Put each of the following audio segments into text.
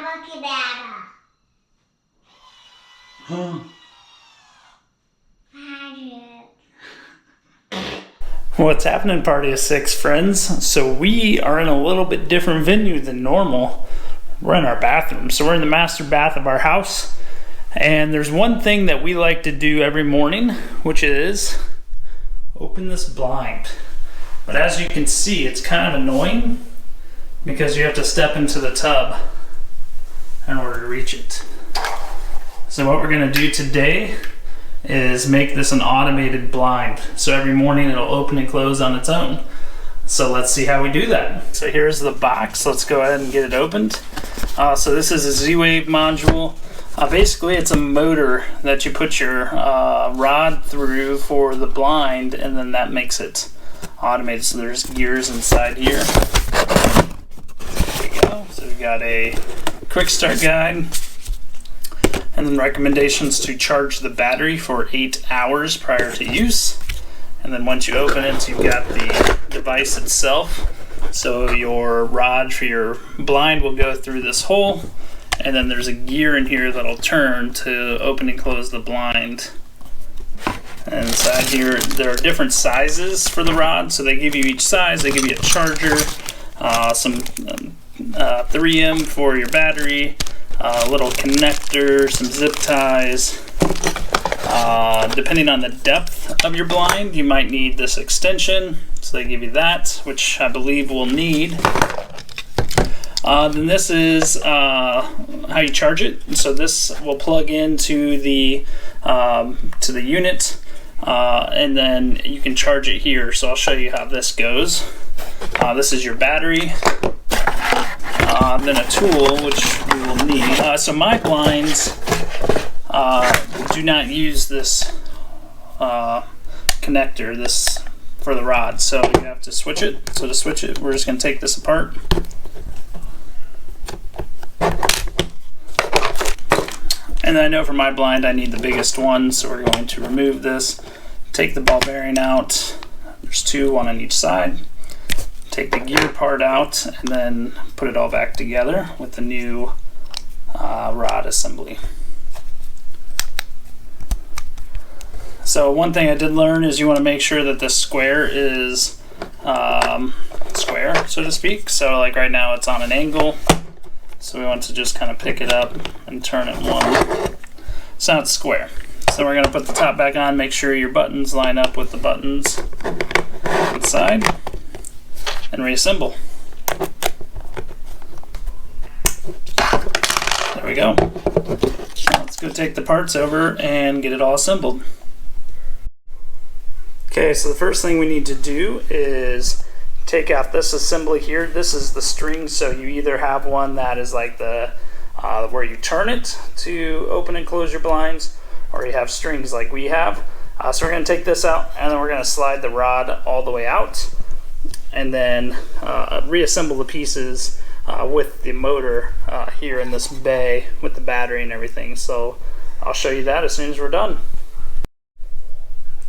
monkey data. What's happening, Party of Six friends? So we are in a little bit different venue than normal. We're in our bathroom. So we're in the master bath of our house. And there's one thing that we like to do every morning, which is open this blind. But as you can see, it's kind of annoying because you have to step into the tub in order to reach it. So what we're gonna do today is make this an automated blind. So every morning it'll open and close on its own. So let's see how we do that. So here's the box. Let's go ahead and get it opened. So this is a zwave module. Basically it's a motor that you put your rod through for the blind, and then that makes it automated. So there's gears inside here. There we go. So we've got a quick start guide, and then recommendations to charge the battery for 8 hours prior to use. And then once you open it, you've got the device itself. So your rod for your blind will go through this hole, and then there's a gear in here that'll turn to open and close the blind. And inside here, there are different sizes for the rod. So they give you each size. They give you a charger, some 3M for your battery, a little connector, some zip ties. Depending on the depth of your blind, you might need this extension. So they give you that, which I believe we'll need. Then this is how you charge it. So this will plug into the unit, and then you can charge it here. So I'll show you how this goes. This is your battery. Then a tool, which we will need. So my blinds do not use this connector, this for the rod. So you have to switch it. So to switch it, we're just going to take this apart. And I know for my blind I need the biggest one, so we're going to remove this, take the ball bearing out. There's two, one on each side. Take the gear part out, and then put it all back together with the new rod assembly. So one thing I did learn is you want to make sure that the square is square, so to speak. So like right now it's on an angle. So we want to just kind of pick it up and turn it one. So now it's square. So we're going to put the top back on, make sure your buttons line up with the buttons inside, and reassemble. There we go. Now let's go take the parts over and get it all assembled. Okay, so the first thing we need to do is take out this assembly here. This is the string, so you either have one that is like the where you turn it to open and close your blinds, or you have strings like we have. So we're going to take this out, and then we're going to slide the rod all the way out, and then reassemble the pieces with the motor here in this bay with the battery and everything. So I'll show you that as soon as we're done.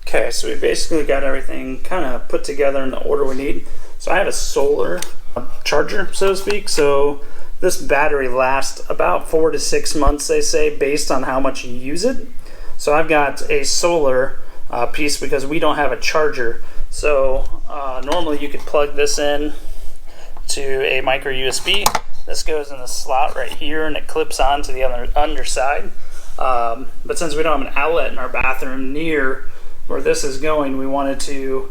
Okay, so we basically got everything kind of put together in the order we need. So I have a solar charger, so to speak. So this battery lasts about 4 to 6 months, they say, based on how much you use it. So I've got a solar piece because we don't have a charger. So normally you could plug this in to a micro USB. This goes in the slot right here, and it clips on to the underside. But since we don't have an outlet in our bathroom near where this is going, we wanted to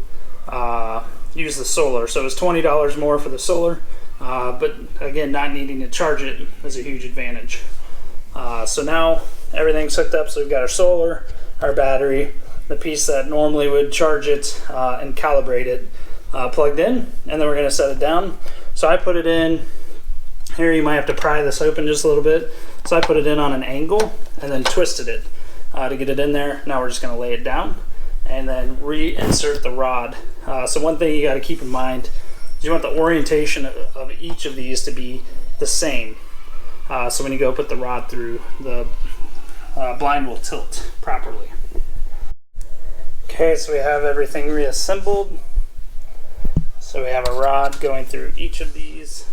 use the solar. So it's $20 more for the solar, but again, not needing to charge it is a huge advantage. So now everything's hooked up. So we've got our solar, our battery, the piece that normally would charge it and calibrate it plugged in, and then we're going to set it down. So I put it in here. You might have to pry this open just a little bit. So I put it in on an angle and then twisted it to get it in there. Now we're just going to lay it down and then reinsert the rod. So one thing you got to keep in mind is you want the orientation of each of these to be the same. So when you go put the rod through, the blind will tilt properly. Okay, so we have everything reassembled. So we have a rod going through each of these.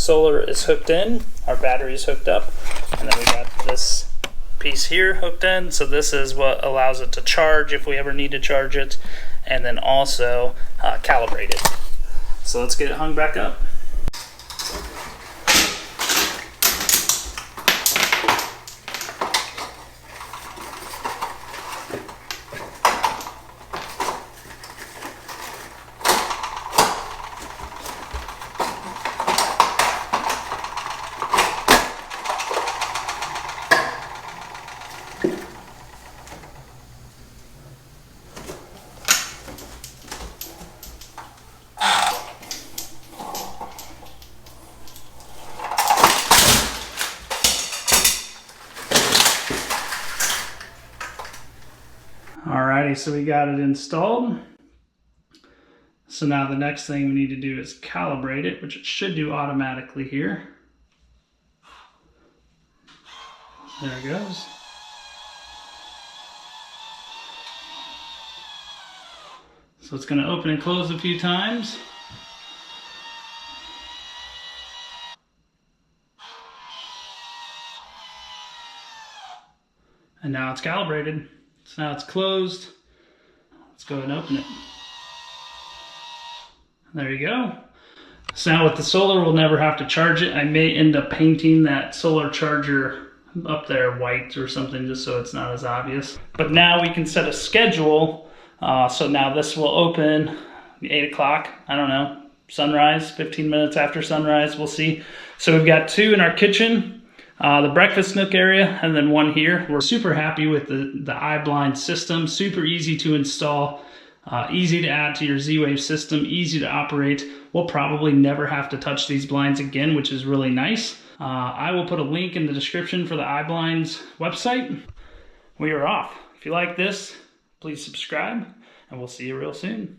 solar is hooked in, our battery is hooked up, and then we got this piece here hooked in. So this is what allows it to charge if we ever need to charge it, and then also calibrate it. So let's get it hung back up. Alrighty, so we got it installed. So now the next thing we need to do is calibrate it, which it should do automatically here. There it goes. So it's going to open and close a few times. And now it's calibrated. So now it's closed. Let's go ahead and open it. There you go. So now with the solar, we'll never have to charge it. I may end up painting that solar charger up there white or something just so it's not as obvious. But now we can set a schedule. So now this will open 8 o'clock, I don't know, sunrise, 15 minutes after sunrise, we'll see. So we've got 2 in our kitchen. The breakfast nook area, and then 1 here. We're super happy with the iblind system. Super easy to install, easy to add to your zwave system, easy to operate. We'll probably never have to touch these blinds again, which is really nice. I will put a link in the description for the iblinds website. We are off. If you like this, please subscribe, and we'll see you real soon.